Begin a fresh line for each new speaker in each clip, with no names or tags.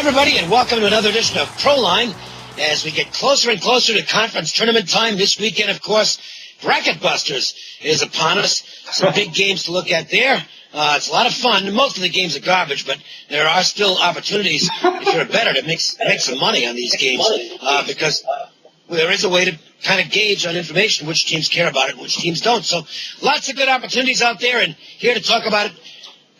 everybody, and welcome to another edition of Proline. As we get closer and closer to conference tournament time this weekend, of course, Bracket Busters is upon us. Some big games to look at there. It's a lot of fun. Most of the games are garbage, but there are still opportunities, if you're a bettor, to make some money on these games, because there is a way to kind of gauge on information which teams care about it and which teams don't. So lots of good opportunities out there, and here to talk about it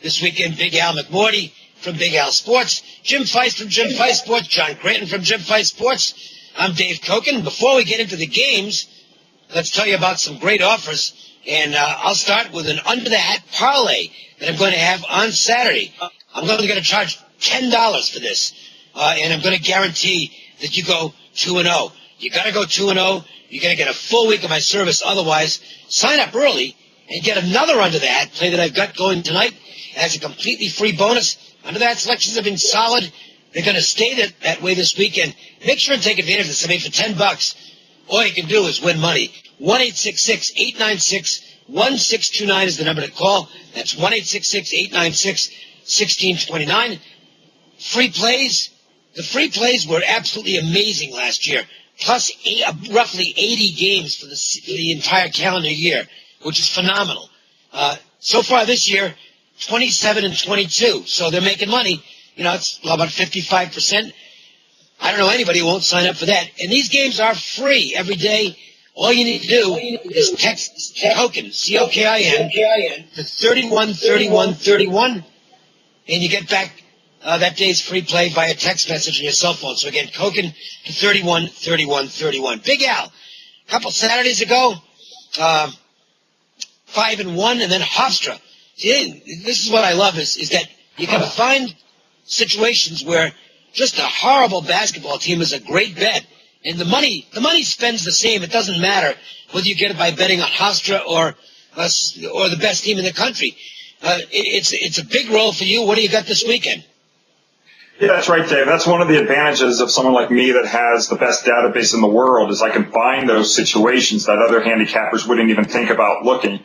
this weekend, Big Al McMordie from Big Al Sports, Jim Feist from Jim Feist Sports, John Granton from Jim Feist Sports. I'm Dave Cokin. Before we get into the games, let's tell you about some great offers. And I'll start with an under-the-hat parlay that I'm going to have on Saturday. I'm only going to charge $10 for this, and I'm going to guarantee that you go 2-0. You got to go 2-0. You're going to get a full week of my service. Otherwise, sign up early and get another under-the-hat play that I've got going tonight as a completely free bonus. Under-the-hat selections have been solid. They're going to stay that way this weekend. Make sure and take advantage of this. I mean, for $10, all you can do is win money. 1-866-896-1629 is the number to call. That's 1-866-896-1629. Free plays. The free plays were absolutely amazing last year. Plus roughly 80 games for the entire calendar year, which is phenomenal. So far this year, 27 and 22. So they're making money. You know, it's about 55%. I don't know anybody who won't sign up for that. And these games are free every day. All you need to do is text Cokin, C-O-K-I-N, to 313131, and you get back that day's free play via text message on your cell phone. So again, Cokin to 313131. Big Al, a couple Saturdays ago, 5-1, and then Hofstra. See, this is what I love is that you can find situations where just a horrible basketball team is a great bet. And the money spends the same. It doesn't matter whether you get it by betting on Hofstra or the best team in the country. It's a big role for you. What do you got this weekend?
Yeah, that's right, Dave. That's one of the advantages of someone like me that has the best database in the world is I can find those situations that other handicappers wouldn't even think about looking,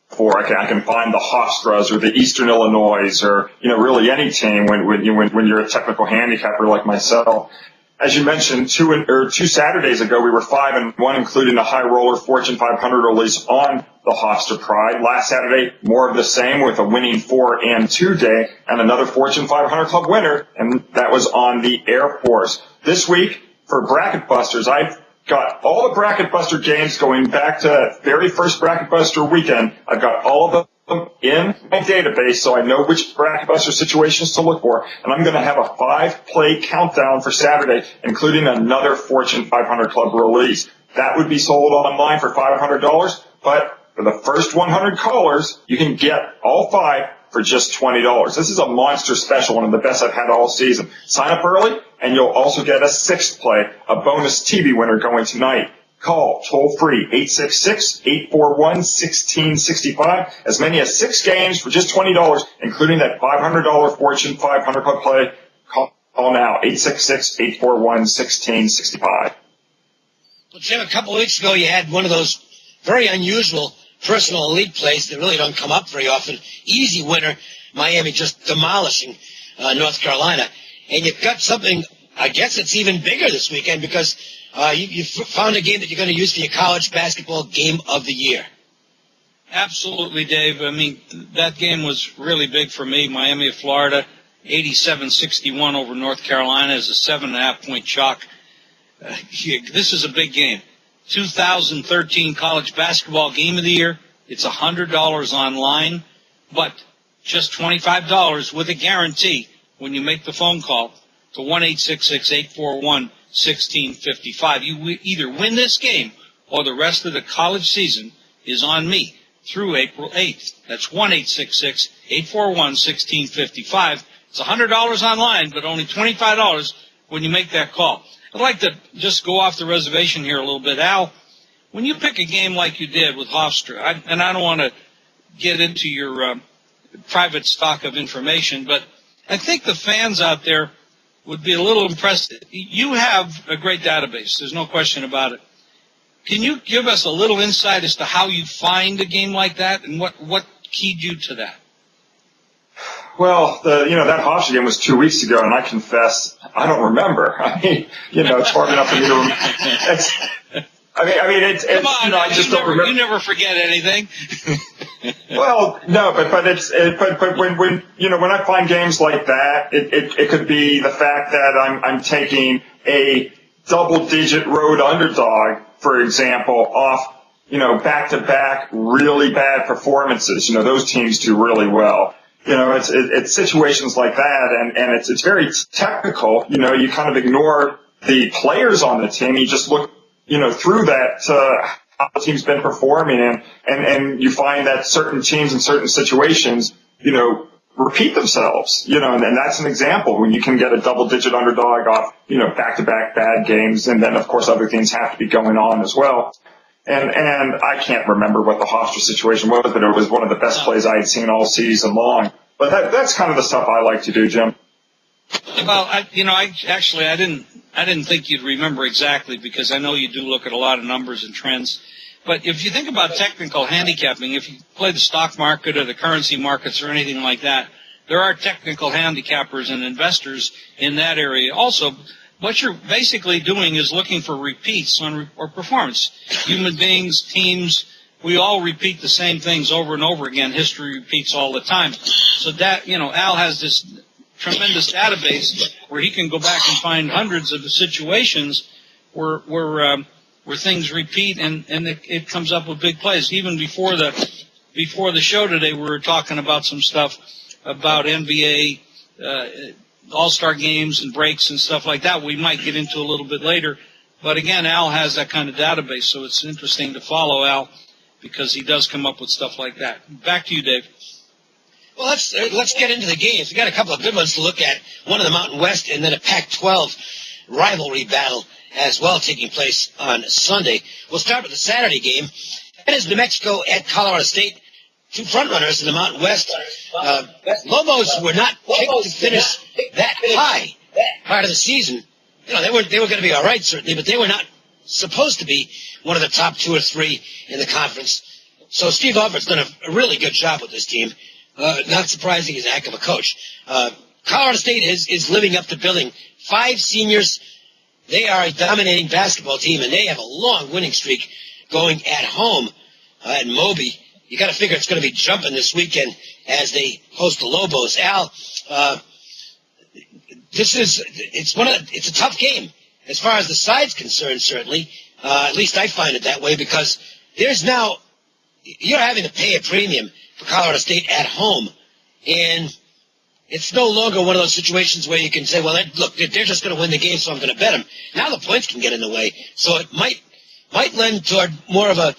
for. I can find the Hofstras or the Eastern Illinois or, really any team when you're a technical handicapper like myself. As you mentioned, two Saturdays ago, we were 5-1, including the high roller Fortune 500 release on the Hofstra Pride. Last Saturday, more of the same with a winning 4-2 day and another Fortune 500 Club winner, and that was on the Air Force. This week, for Bracket Busters, I've got all the Bracket Buster games going back to very first Bracket Buster weekend. I've got all of them in my database, so I know which Bracket Buster situations to look for, and I'm going to have a 5-play countdown for Saturday, including another Fortune 500 Club release. That would be sold online for $500, but for the first 100 callers, you can get all 5 for just $20. This is a monster special, one of the best I've had all season. Sign up early, and you'll also get a 6th play, a bonus TV winner going tonight. Call toll-free 866-841-1665. As many as 6 games for just $20, including that $500 Fortune 500 Club play. Call now, 866-841-1665.
Well, Jim, a couple of weeks ago you had one of those very unusual personal elite plays that really don't come up very often. Easy winner, Miami just demolishing North Carolina. And you've got something, I guess it's even bigger this weekend because you found a game that you're going to use for your college basketball game of the year.
Absolutely, Dave. I mean, that game was really big for me. Miami of Florida, 87-61 over North Carolina as a 7.5-point chalk. This is a big game. 2013 college basketball game of the year. It's $100 online, but just $25 with a guarantee when you make the phone call to 1-866-841-1655. You either win this game or the rest of the college season is on me through April 8th. That's 1-866-841-1655. It's $100 online, but only $25 when you make that call. I'd like to just go off the reservation here a little bit. Al, when you pick a game like you did with Hofstra, and I don't want to get into your private stock of information, but I think the fans out there would be a little impressed. You have a great database. There's no question about it. Can you give us a little insight as to how you find a game like that and what keyed you to that?
Well, that Hofstra game was 2 weeks ago, and I confess I don't remember. I mean, it's hard enough for me to remember. It's
Come on,
I just don't remember.
You never forget anything.
Well, no, but when I find games like that, it could be the fact that I'm taking a double-digit road underdog, for example, off, back-to-back really bad performances. Those teams do really well. It's situations like that, and it's very technical. You kind of ignore the players on the team. You just look, through that how the team's been performing, and you find that certain teams in certain situations, repeat themselves, and that's an example when you can get a double-digit underdog off, back-to-back bad games, and then, of course, other things have to be going on as well. And I can't remember what the Hofstra situation was, but it was one of the best plays I had seen all season long. But that's kind of the stuff I like to do, Jim.
Well, I didn't think you'd remember exactly, because I know you do look at a lot of numbers and trends. But if you think about technical handicapping, if you play the stock market or the currency markets or anything like that, there are technical handicappers and investors in that area also. What you're basically doing is looking for repeats or performance. Human beings, teams, we all repeat the same things over and over again. History repeats all the time. So that, Al has this tremendous database where he can go back and find hundreds of situations where things repeat and it comes up with big plays. Even before the show today, we were talking about some stuff about NBA, all-star games and breaks and stuff like that we might get into a little bit later. But again, Al has that kind of database, so it's interesting to follow Al because he does come up with stuff like that. Back to you, Dave.
Well, let's get into the games. We got a couple of good ones to look at. One in the Mountain West and then a Pac-12 rivalry battle as well taking place on Sunday. We'll start with the Saturday game. That is New Mexico at Colorado State. Two front-runners in the Mountain West. Lobos were not picked to finish that high part of the season. They were going to be all right, certainly, but they were not supposed to be one of the top 2 or 3 in the conference. So Steve Alford's done a really good job with this team. Not surprising, he's a heck of a coach. Colorado State is living up to billing. 5 seniors. They are a dominating basketball team, and they have a long winning streak going at home at Moby. You got to figure it's going to be jumping this weekend as they host the Lobos. Al, it's a tough game as far as the side's concerned, certainly. At least I find it that way because you're having to pay a premium for Colorado State at home, and it's no longer one of those situations where you can say, well, look, they're just going to win the game, so I'm going to bet them. Now the points can get in the way, so it might lend toward more of a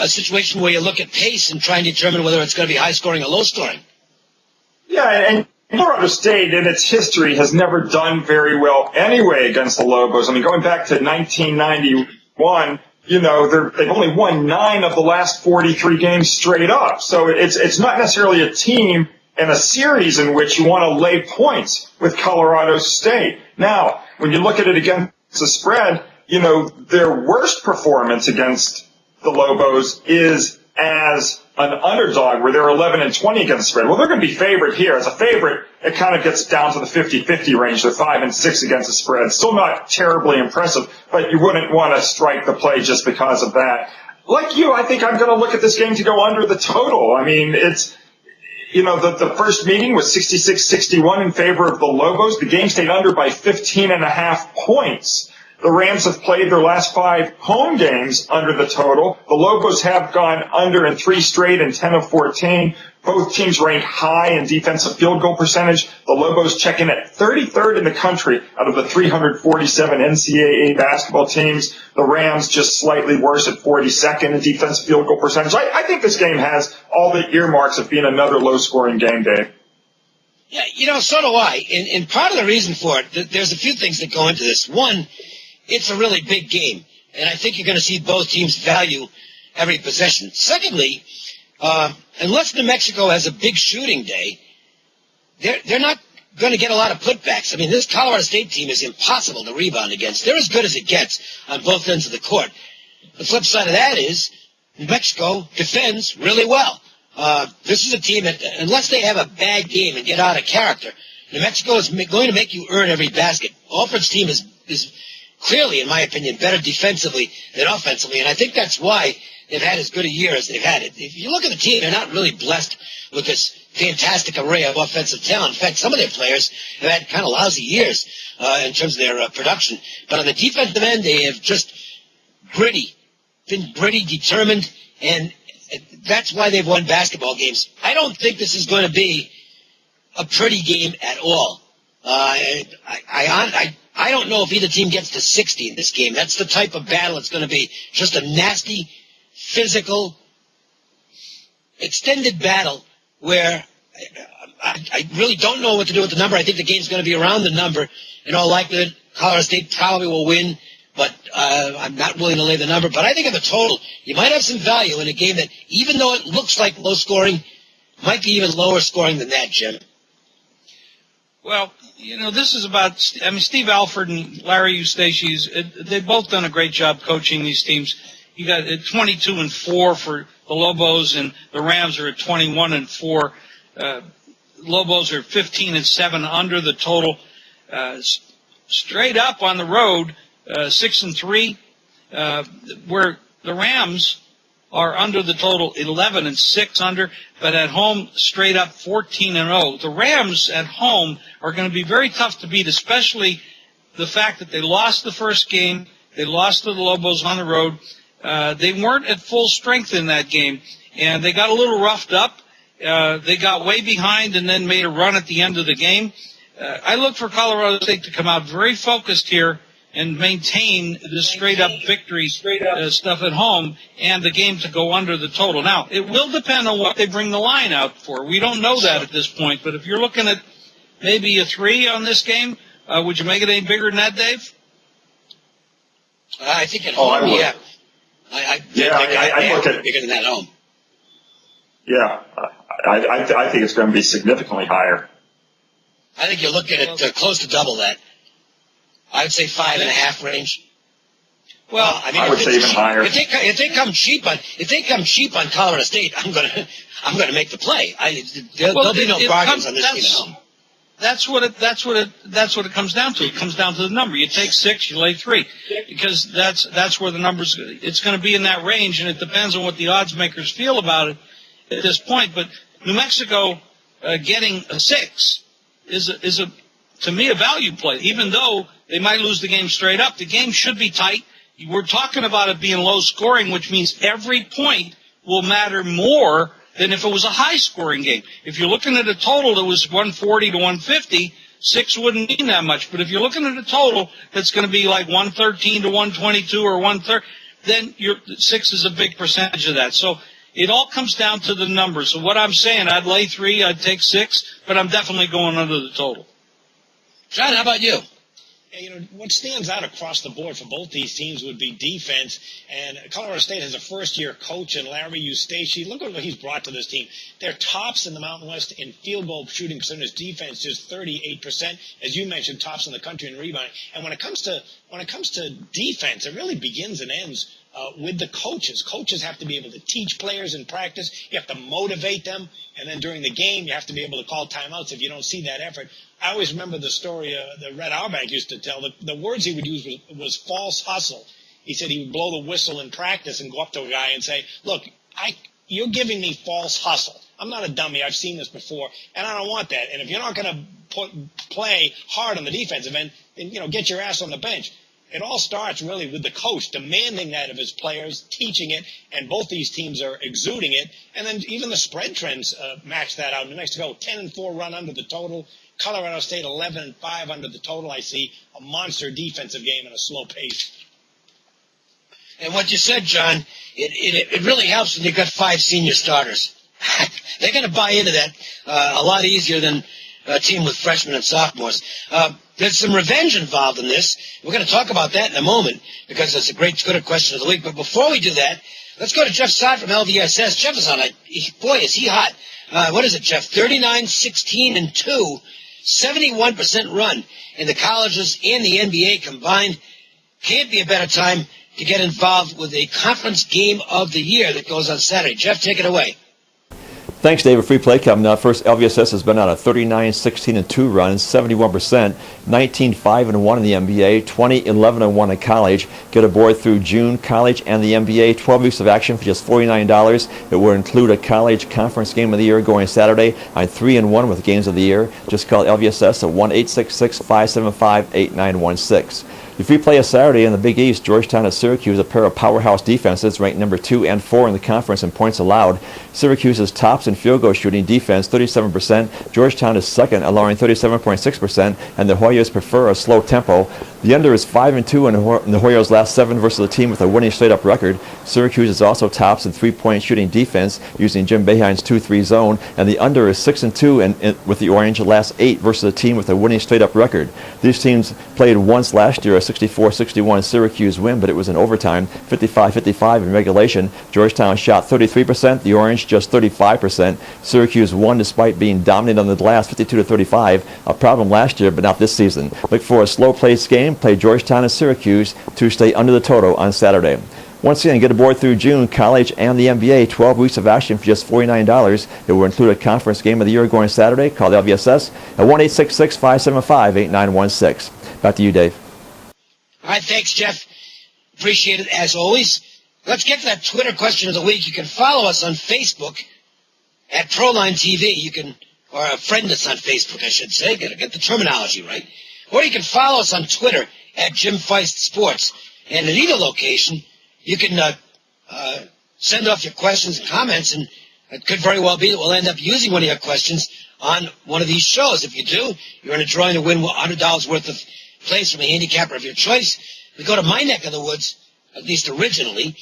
situation where you look at pace and try and determine whether it's going to be high scoring or low scoring. Yeah,
and Colorado State in its history has never done very well anyway against the Lobos. I mean, going back to 1991, they've only won 9 of the last 43 games straight up. So it's not necessarily a team and a series in which you want to lay points with Colorado State. Now, when you look at it against the spread, their worst performance against the Lobos is as an underdog where they're 11-20 against the spread. Well, they're going to be favored here. As a favorite, it kind of gets down to the 50-50 range. They're 5-6 against the spread. Still not terribly impressive, but you wouldn't want to strike the play just because of that. Like you, I think I'm going to look at this game to go under the total. I mean, it's, the first meeting was 66-61 in favor of the Lobos. The game stayed under by 15.5 points. The Rams have played their last 5 home games under the total. The Lobos have gone under in 3 straight and 10 of 14. Both teams rank high in defensive field goal percentage. The Lobos check in at 33rd in the country out of the 347 NCAA basketball teams. The Rams just slightly worse at 42nd in defensive field goal percentage. I think this game has all the earmarks of being another low-scoring game, Dave.
Yeah, so do I. And part of the reason for it, there's a few things that go into this. One, it's a really big game, and I think you're going to see both teams value every possession. Secondly, unless New Mexico has a big shooting day, they're not going to get a lot of putbacks. I mean, this Colorado State team is impossible to rebound against. They're as good as it gets on both ends of the court. The flip side of that is New Mexico defends really well. this is a team that, unless they have a bad game and get out of character, New Mexico is going to make you earn every basket. Alfred's team is clearly, in my opinion, better defensively than offensively, and I think that's why they've had as good a year as they've had. If you look at the team, they're not really blessed with this fantastic array of offensive talent. In fact, some of their players have had kind of lousy years in terms of their production. But on the defensive end, they have just been gritty, determined, and that's why they've won basketball games. I don't think this is going to be a pretty game at all. I don't know if either team gets to 60 in this game. That's the type of battle it's going to be. Just a nasty, physical, extended battle where I really don't know what to do with the number. I think the game's going to be around the number. In all likelihood, Colorado State probably will win, but I'm not willing to lay the number. But I think in the total, you might have some value in a game that, even though it looks like low scoring, might be even lower scoring than that, Jim.
Well, this is about, Steve Alford and Larry Eustachius, they've both done a great job coaching these teams. You got 22-4 for the Lobos, and the Rams are at 21-4. Lobos are 15-7 under the total. Straight up on the road, 6-3, where the Rams are under the total 11-6 under, but at home straight up 14-0. The Rams at home are going to be very tough to beat, especially the fact that they lost the first game. They lost to the Lobos on the road. They weren't at full strength in that game, and they got a little roughed up. They got way behind and then made a run at the end of the game. I look for Colorado State to come out very focused here and maintain the straight-up victory stuff at home and the game to go under the total. Now, it will depend on what they bring the line out for. We don't know that at this point, but if you're looking at maybe a 3 on this game, would you make it any bigger than that, Dave?
I think at home, yeah. I
look at
bigger than that at home.
Yeah, I think it's going to be significantly higher.
I think you're looking at close to double that. I'd say 5.5 range.
Well,
I would say even higher.
If they come cheap on Colorado State, I'm gonna make the play. There'll be no bargains on this team at home.
That's what it comes down to. It comes down to the number. You take 6, you lay 3, because that's where the numbers. It's going to be in that range, and it depends on what the odds makers feel about it at this point. But New Mexico getting a 6 is to me a value play, even though they might lose the game straight up. The game should be tight. We're talking about it being low scoring, which means every point will matter more than if it was a high-scoring game. If you're looking at a total that was 140 to 150, 6 wouldn't mean that much. But if you're looking at a total that's going to be like 113 to 122 or 130, then 6 is a big percentage of that. So it all comes down to the numbers. So what I'm saying, I'd lay 3, I'd take 6, but I'm definitely going under the total.
John, how about you?
Yeah, what stands out across the board for both these teams would be defense. And Colorado State has a first-year coach in Larry Eustachius. Look at what he's brought to this team. They're tops in the Mountain West in field goal shooting percentage. Defense just 38%, as you mentioned, tops in the country in rebounding. And when it comes to defense, it really begins and ends with the coaches. Coaches have to be able to teach players in practice. You have to motivate them. And then during the game, you have to be able to call timeouts if you don't see that effort. I always remember the story that Red Auerbach used to tell. The words he would use was false hustle. He said he would blow the whistle in practice and go up to a guy and say, look, you're giving me false hustle. I'm not a dummy. I've seen this before, and I don't want that. And if you're not going to play hard on the defensive end, then, get your ass on the bench. It all starts really with the coach demanding that of his players, teaching it, and both these teams are exuding it. And then even the spread trends match that out. New Mexico, 10-4 run under the total. Colorado State, 11-5 under the total. I see a monster defensive game and a slow pace.
And what you said, John, it really helps when you've got 5 senior starters. They're going to buy into that a lot easier than a team with freshmen and sophomores. There's some revenge involved in this. We're going to talk about that in a moment because it's a great good question of the week. But before we do that, let's go to Jeff Sod from LVSS. Jeff is on it. Boy, is he hot. What is it, Jeff? 39-16-2, 71% run in the colleges and the NBA combined. Can't be a better time to get involved with a conference game of the year that goes on Saturday. Jeff, take it away.
Thanks, David. Free play coming up. First, LVSS has been on a 39-16-2 run, 71%, 19-5-1 in the NBA, 20-11-1 in college. Get aboard through June. College and the NBA, 12 weeks of action for just $49. It will include a college conference game of the year going Saturday on 3-1 with games of the year. Just call LVSS at 1-866-575-8916. Your free play is Saturday in the Big East. Georgetown and Syracuse, a pair of powerhouse defenses, ranked number 2 and 4 in the conference in points allowed. Syracuse is tops in field goal shooting defense, 37%. Georgetown is second, allowing 37.6%, and the Hoyas prefer a slow tempo. The under is 5-2 in the Hoyas' last 7 versus a team with a winning straight-up record. Syracuse is also tops in three-point shooting defense using Jim Boeheim's 2-3 zone, and the under is 6-2 with the Orange last 8 versus a team with a winning straight-up record. These teams played once last year, a 64-61 Syracuse win, but it was in overtime, 55-55 in regulation. Georgetown shot 33%, the Orange just 35%. Syracuse won despite being dominated on the glass, 52-35, a problem last year, but not this season. Look for a slow-paced game. Play Georgetown and Syracuse to stay under the total on Saturday. Once again, get aboard through June. College and the NBA, 12 weeks of action for just $49. It will include a conference game of the year going Saturday. Call the LVSS at 1-866-575-8916. Back to you, Dave.
All right, thanks, Jeff. Appreciate it, as always. Let's get to that Twitter question of the week. You can follow us on Facebook at Proline TV. You can, or friend us on Facebook, I should say. Get the terminology right. Or you can follow us on Twitter at Jim Feist Sports. And at either location, you can send off your questions and comments, and it could very well be that we'll end up using one of your questions on one of these shows. If you do, you're in a drawing to win $100 worth of plays from a handicapper of your choice. We go to my neck of the woods, at least originally,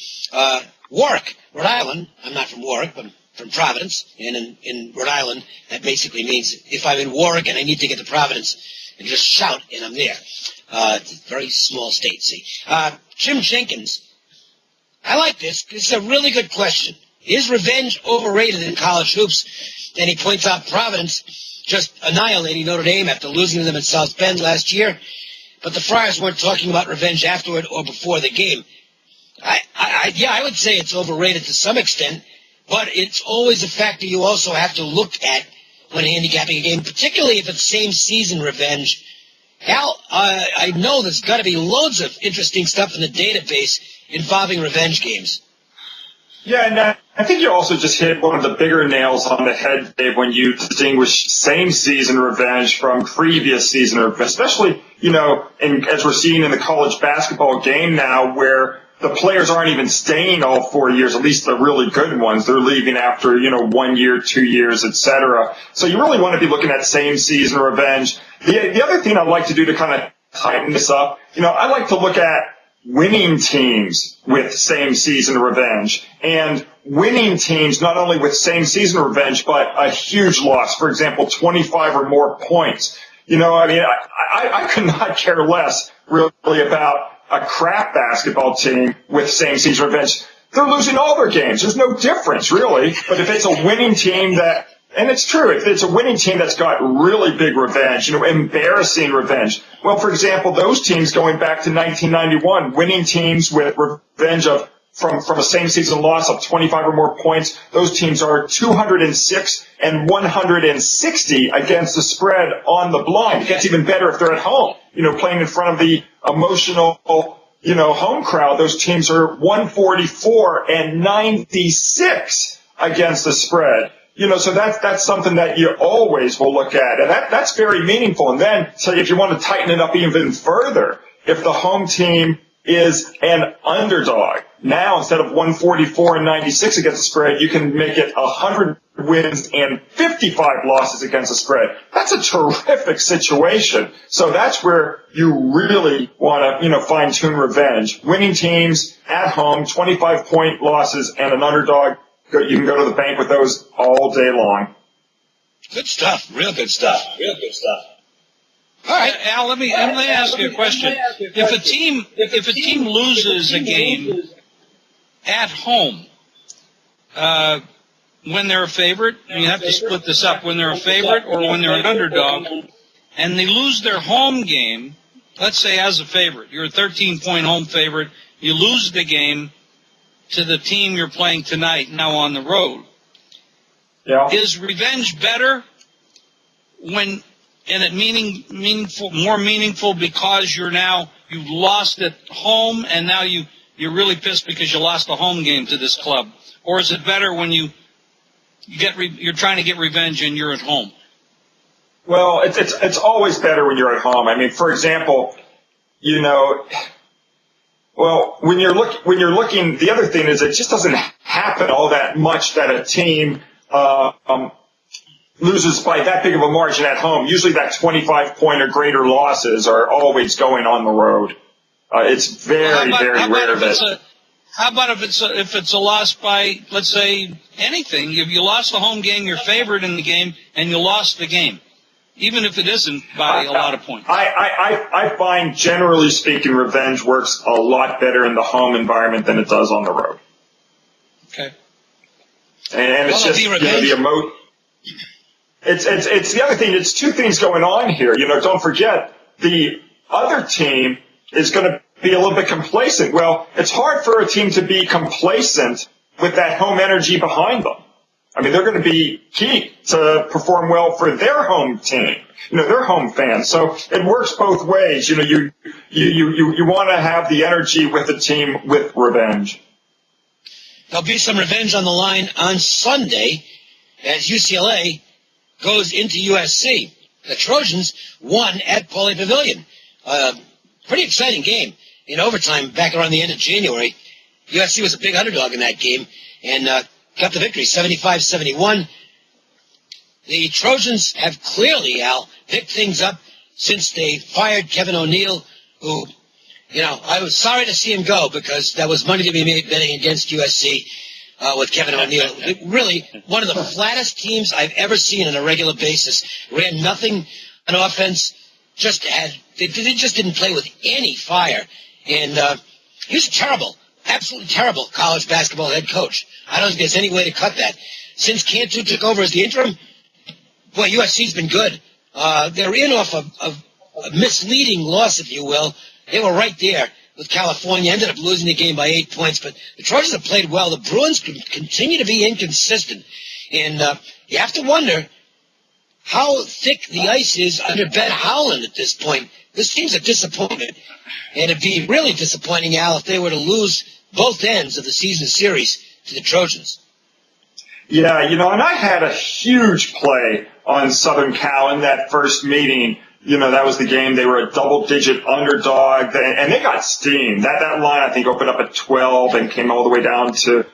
Warwick, Rhode Island. I'm not from Warwick, but I'm from Providence. And in Rhode Island, that basically means if I'm in Warwick and I need to get to Providence, I just shout and I'm there. It's a very small state, see. Jim Jenkins, I like this. This is a really good question. Is revenge overrated in college hoops? And he points out Providence just annihilating Notre Dame after losing to them at South Bend last year. But the Friars weren't talking about revenge afterward or before the game. I would say it's overrated to some extent, but it's always a factor you also have to look at when handicapping a game, particularly if it's same-season revenge. Al, I know there's got to be loads of interesting stuff in the database involving revenge games.
Yeah, and I think you also just hit one of the bigger nails on the head, Dave, when you distinguish same-season revenge from previous season revenge, especially, as we're seeing in the college basketball game now, where the players aren't even staying all 4 years, at least the really good ones. They're leaving after, 1 year, 2 years, etc. So you really want to be looking at same-season revenge. The other thing I'd like to do to kind of tighten this up, I like to look at winning teams with same-season revenge, and winning teams not only with same-season revenge, but a huge loss. For example, 25 or more points. I could not care less really about a crap basketball team with same-season revenge. They're losing all their games. There's no difference, really. But if it's a winning team that, and it's true, if it's a winning team that's got really big revenge, embarrassing revenge. Well, for example, those teams going back to 1991, winning teams with revenge from a same-season loss of 25 or more points, those teams are 206 and 160 against the spread on the blind. It gets even better if they're at home, playing in front of the emotional, home crowd. Those teams are 144 and 96 against the spread. So that's something that you always will look at. And that's very meaningful. And then, so if you want to tighten it up even further, if the home team is an underdog, now instead of 144 and 96 against the spread, you can make it 100 wins and 55 losses against the spread. That's a terrific situation. So that's where you really want to, fine-tune revenge. Winning teams at home, 25-point losses, and an underdog. You can go to the bank with those all day long.
Good stuff. Real good stuff.
All right, Al, let me ask you a question. If a team loses a game at home, when they're a favorite, and you have to split this up, when they're a favorite or when they're an underdog, and they lose their home game, let's say as a favorite, you're a 13-point home favorite, you lose the game to the team you're playing tonight now on the road.
Yeah.
Is revenge better when, and it more meaningful because you lost at home and now you're really pissed because you lost a home game to this club? Or is it better when you're trying to get revenge and you're at home?
Well, it's always better when you're at home. I mean, for example, when you're looking, the other thing is it just doesn't happen all that much that a team loses by that big of a margin at home. Usually that 25-point or greater losses are always going on the road. It's very rare that.
How about if it's a loss by, let's say, anything? If you lost the home game, you're favored in the game, and you lost the game, even if it isn't by a lot of points.
I find, generally speaking, revenge works a lot better in the home environment than it does on the road.
Okay.
And it's just, the emote. It's the other thing. It's two things going on here. Don't forget, the other team is going to be a little bit complacent. Well, it's hard for a team to be complacent with that home energy behind them. I mean, they're going to be key to perform well for their home team, their home fans. So it works both ways. You want to have the energy with the team with revenge.
There'll be some revenge on the line on Sunday as UCLA goes into USC. The Trojans won at Pauley Pavilion. Pretty exciting game. In overtime, back around the end of January, USC was a big underdog in that game and got the victory, 75-71. The Trojans have clearly, Al, picked things up since they fired Kevin O'Neill, who, I was sorry to see him go because that was money to be made betting against USC with Kevin O'Neill. Really, one of the flattest teams I've ever seen on a regular basis. Ran nothing on offense, they just didn't play with any fire. And he was terrible, absolutely terrible college basketball head coach. I don't think there's any way to cut that. Since Cantu took over as the interim, boy, USC's been good. They're in off a misleading loss, if you will. They were right there with California, ended up losing the game by 8 points, but the Trojans have played well. The Bruins continue to be inconsistent. And you have to wonder how thick the ice is under Ben Howland at this point. This team's a disappointment. And it'd be really disappointing, Al, if they were to lose both ends of the season series to the Trojans.
Yeah, and I had a huge play on Southern Cal in that first meeting. That was the game. They were a double-digit underdog, and they got steamed. That line, I think, opened up at 12 and came all the way down to,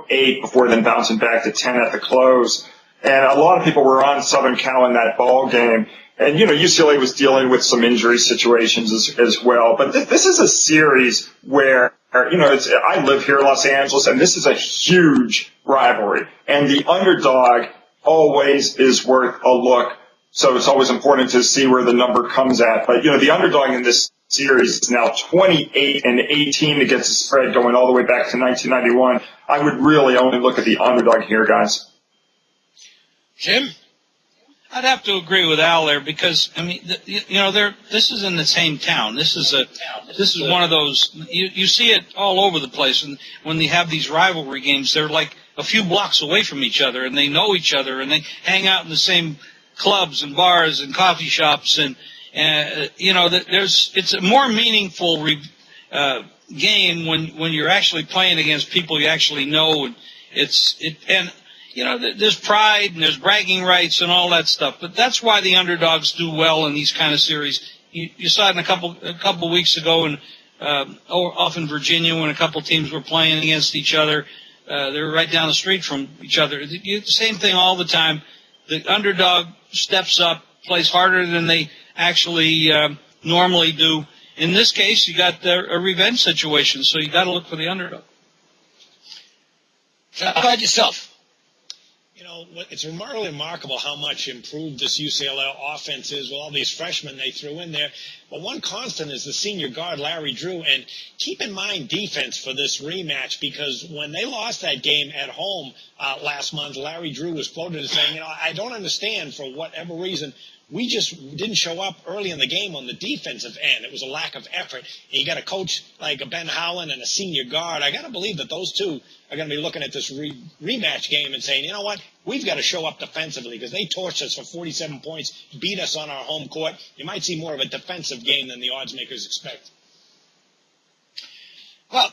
8 before then bouncing back to 10 at the close. And a lot of people were on Southern Cal in that ball game. And, UCLA was dealing with some injury situations as well. But this is a series where, I live here in Los Angeles, and this is a huge rivalry. And the underdog always is worth a look. So it's always important to see where the number comes at. But, the underdog in this series is now 28-18 against the spread going all the way back to 1991. I would really only look at the underdog here, guys.
Jim?
I'd have to agree with Al there because this is in the same town. This is one of those you see it all over the place. And when they have these rivalry games, they're like a few blocks away from each other, and they know each other, and they hang out in the same clubs and bars and coffee shops, and it's a more meaningful game when you're actually playing against people you actually know, and there's pride and there's bragging rights and all that stuff. But that's why the underdogs do well in these kind of series. You saw it a couple weeks ago, off in Virginia when a couple teams were playing against each other. They were right down the street from each other. The same thing all the time. The underdog steps up, plays harder than they actually normally do. In this case, you got a revenge situation, so you got to look for the underdog.
How about yourself?
It's remarkable how much improved this UCLA offense is with all these freshmen they threw in there. But one constant is the senior guard, Larry Drew. And keep in mind defense for this rematch, because when they lost that game at home last month, Larry Drew was quoted as saying, I don't understand for whatever reason we just didn't show up early in the game on the defensive end. It was a lack of effort. And you got a coach like Ben Howland and a senior guard. I got to believe that those two are going to be looking at this rematch game and saying, you know what, we've got to show up defensively because they torched us for 47 points, beat us on our home court. You might see more of a defensive game than the odds makers expect.
Well,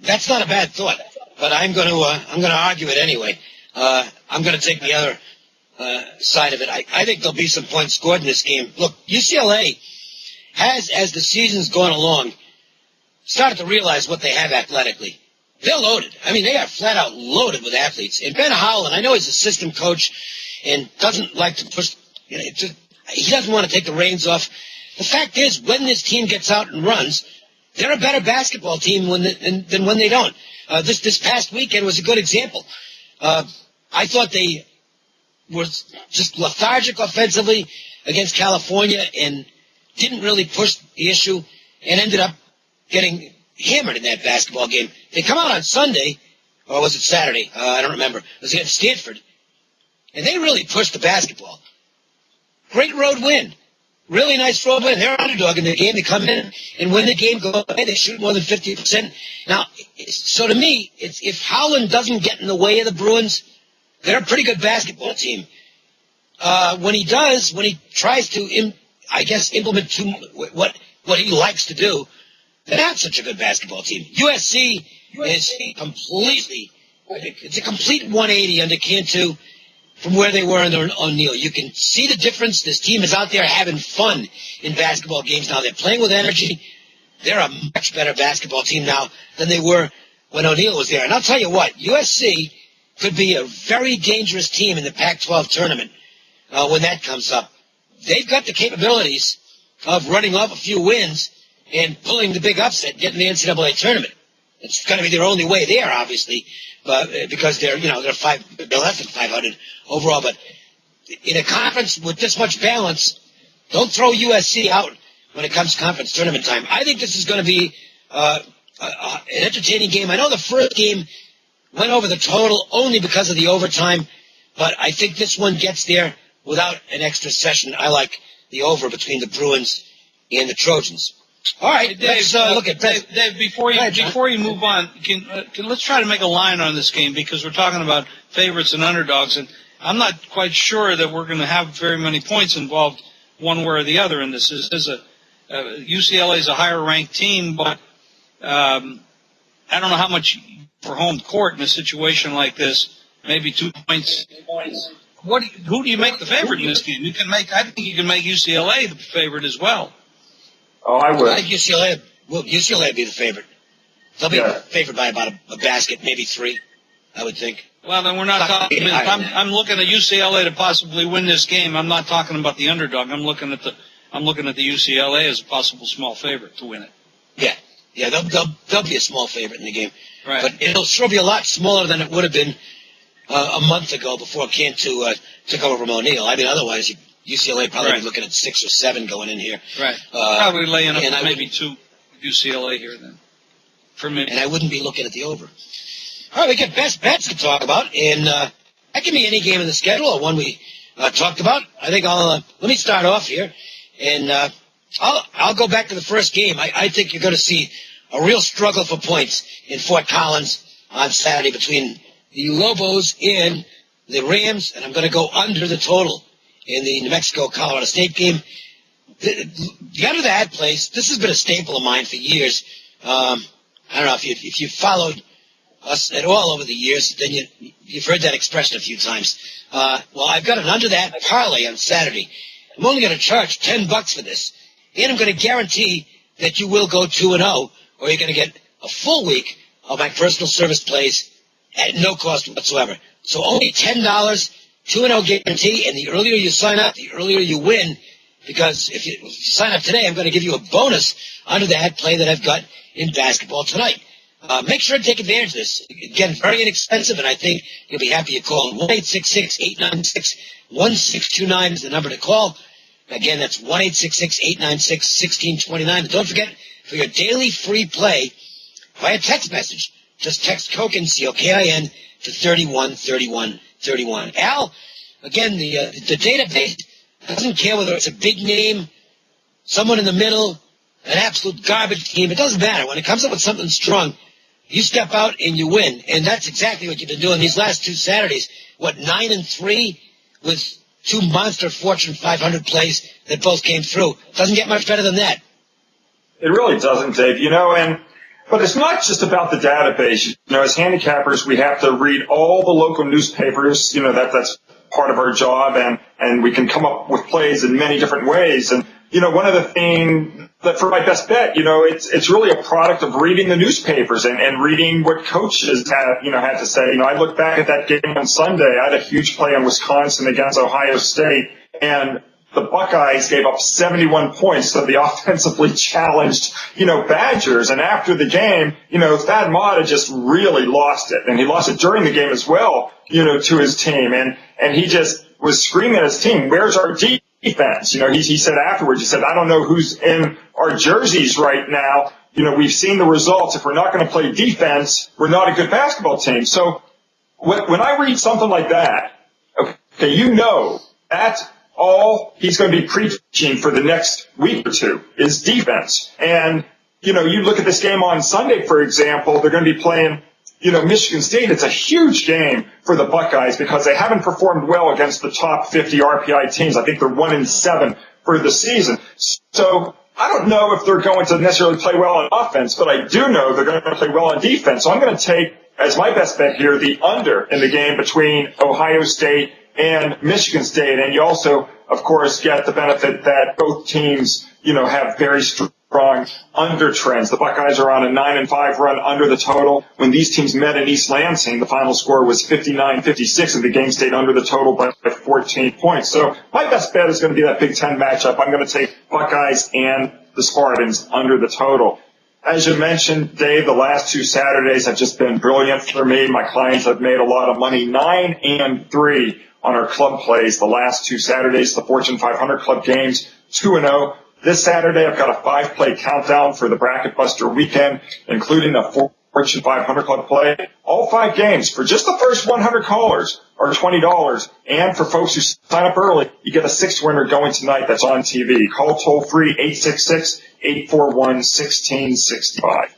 that's not a bad thought, but I'm going to argue it anyway. I'm going to take the other side of it. I think there'll be some points scored in this game. Look, UCLA has, as the season's gone along, started to realize what they have athletically. They're loaded. I mean, they are flat out loaded with athletes. And Ben Howland, I know he's a system coach and doesn't like to push, he doesn't want to take the reins off. The fact is, when this team gets out and runs, they're a better basketball team than when they don't. This past weekend was a good example. I thought they were just lethargic offensively against California and didn't really push the issue and ended up getting hammered in that basketball game. They come out on Sunday, or was it Saturday? I don't remember. It was against Stanford. And they really pushed the basketball. Great road win. Really nice road win. They're underdog in the game. They come in and win the game, go away. They shoot more than 50%. Now, so to me, if Howland doesn't get in the way of the Bruins, they're a pretty good basketball team. When he tries to, implement what he likes to do, they're not such a good basketball team. USC is it's a complete 180 under Cantu from where they were under O'Neal. You can see the difference. This team is out there having fun in basketball games now. They're playing with energy. They're a much better basketball team now than they were when O'Neal was there. And I'll tell you what, USC could be a very dangerous team in the Pac-12 tournament when that comes up. They've got the capabilities of running off a few wins and pulling the big upset, getting the NCAA tournament. It's going to be their only way there, obviously, but because they're less than 500 overall. But in a conference with this much balance, don't throw USC out when it comes to conference tournament time. I think this is going to be an entertaining game. I know the first game went over the total only because of the overtime, but I think this one gets there without an extra session. I like the over between the Bruins and the Trojans. All right,
Dave,
let's look at
Dave, before you move on, let's try to make a line on this game because we're talking about favorites and underdogs, and I'm not quite sure that we're going to have very many points involved one way or the other in this. UCLA is a higher-ranked team, but I don't know how much for home court in a situation like this. Maybe 2 points. Who do you make the favorite in this game? I think you can make UCLA the favorite as well.
Oh, I would.
I think UCLA would be the favorite. They'll be favored by about a basket, maybe 3, I would think.
Well, then we're not talking. I'm looking at UCLA to possibly win this game. I'm not talking about the underdog. I'm looking at the UCLA as a possible small favorite to win it. Yeah, they'll be a small favorite in the game. Right.
But it'll sure be a lot smaller than it would have been a month ago before Cantu took over from O'Neal. I mean, otherwise, UCLA probably be looking at 6 or 7 going in here.
Right. Probably laying up maybe 2 UCLA here then. For me.
And I wouldn't be looking at the over. All right, we got best bets to talk about, and that can be any game in the schedule or one we talked about. I think let me start off here, and I'll go back to the first game. I think you're going to see a real struggle for points in Fort Collins on Saturday between the Lobos and the Rams, and I'm going to go under the total in the New Mexico-Colorado State game. The under that place, this has been a staple of mine for years. I don't know if you followed us at all over the years, then you've heard that expression a few times. Well, I've got an under that parlay on Saturday. I'm only going to charge $10 for this, and I'm going to guarantee that you will go 2-0, or you're going to get a full week of my personal service plays at no cost whatsoever. So only $10, 2-0 guarantee, and the earlier you sign up, the earlier you win, because if you sign up today, I'm going to give you a bonus under that play that I've got in basketball tonight. Make sure to take advantage of this. Again, very inexpensive, and I think you'll be happy you called. 1-866-896-1629 is the number to call. Again, that's 1-866-896-1629. But don't forget, for your daily free play, via text message, just text Cokin, C-O-K-I-N, to 313131. Al, again, the database doesn't care whether it's a big name, someone in the middle, an absolute garbage team. It doesn't matter. When it comes up with something strong, you step out and you win. And that's exactly what you've been doing these last 2 Saturdays. 9-3 with 2 monster Fortune 500 plays that both came through. Doesn't get much better than that.
It really doesn't, Dave. But it's not just about the database. As handicappers, we have to read all the local newspapers. That's part of our job, and we can come up with plays in many different ways. And one of the things that for my best bet, it's really a product of reading the newspapers and reading what coaches had to say. I look back at that game on Sunday. I had a huge play on Wisconsin against Ohio State, and the Buckeyes gave up 71 points to the offensively challenged, Badgers. And after the game, Thad Matta just really lost it. And he lost it during the game as well, to his team. And he just was screaming at his team, where's our defense? He said afterwards, he said, I don't know who's in our jerseys right now. We've seen the results. If we're not going to play defense, we're not a good basketball team. So when I read something like that, okay, that's all he's going to be preaching for the next week or two is defense. And, you look at this game on Sunday, for example, they're going to be playing, Michigan State. It's a huge game for the Buckeyes because they haven't performed well against the top 50 RPI teams. I think they're 1-7 for the season. So I don't know if they're going to necessarily play well on offense, but I do know they're going to play well on defense. So I'm going to take, as my best bet here, the under in the game between Ohio State and Michigan State. And you also, of course, get the benefit that both teams, have very strong under trends. The Buckeyes are on a 9-5 run under the total. When these teams met in East Lansing, the final score was 59-56, and the game stayed under the total by 14 points. So my best bet is going to be that Big Ten matchup. I'm going to take Buckeyes and the Spartans under the total. As you mentioned, Dave, the last 2 Saturdays have just been brilliant for me. My clients have made a lot of money, 9-3 on our club plays the last 2 Saturdays, the Fortune 500 club games, 2-0. This Saturday, I've got a 5-play countdown for the Bracket Buster weekend, including a Fortune 500 club play. All 5 games for just the first 100 callers are $20. And for folks who sign up early, you get a 6th winner going tonight that's on TV. Call toll-free 866-841-1665.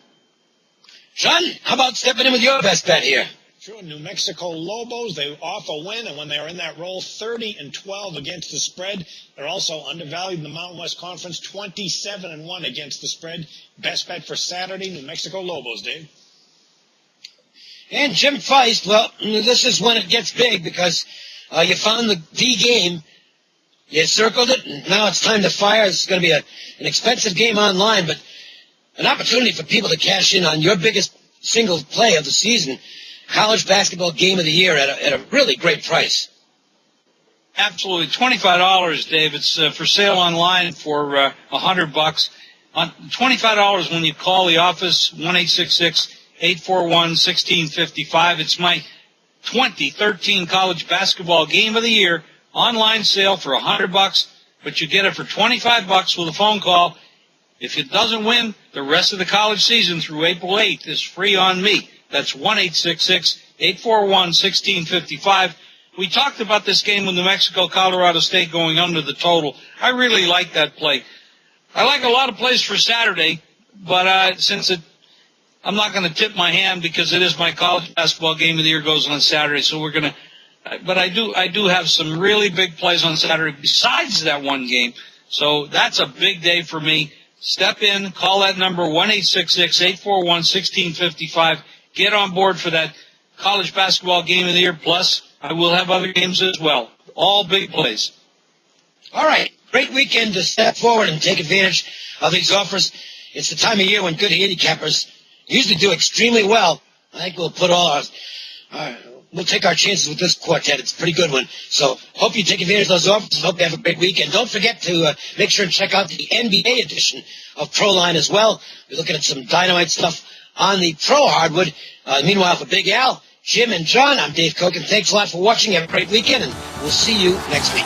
Sean, how about stepping in with your best bet here?
Sure, New Mexico Lobos, they off a win, and when they are in that roll, 30-12 against the spread. They're also undervalued in the Mountain West Conference, 27-1 against the spread. Best bet for Saturday, New Mexico Lobos, Dave.
And Jim Feist, well, this is when it gets big because you found the D game, you circled it, and now it's time to fire. It's going to be an expensive game online, but an opportunity for people to cash in on your biggest single play of the season. College basketball game of the year at a really great price.
Absolutely. $25, Dave. It's for sale online for $100. On $25 when you call the office, 1-866-841-1655. It's my 2013 college basketball game of the year online sale for $100, but you get it for $25 with a phone call. If it doesn't win, the rest of the college season through April 8th is free on me. That's 1-866-841-1655. We talked about this game with New Mexico, Colorado State going under the total. I really like that play. I like a lot of plays for Saturday, but I'm not going to tip my hand because it is my college basketball game of the year goes on Saturday. So but I do have some really big plays on Saturday besides that one game. So that's a big day for me. Step in, call that number, 1-866-841-1655. Get on board for that college basketball game of the year. Plus, I will have other games as well. All big plays.
All right. Great weekend to step forward and take advantage of these offers. It's the time of year when good handicappers usually do extremely well. I think we'll put we'll take our chances with this quartet. It's a pretty good one. So hope you take advantage of those offers. Hope you have a great weekend. Don't forget to make sure and check out the NBA edition of ProLine as well. We're looking at some dynamite stuff on the pro hardwood. Meanwhile, for Big Al, Jim, and John, I'm Dave Cokin. Thanks a lot for watching. Have a great weekend, and we'll see you next week.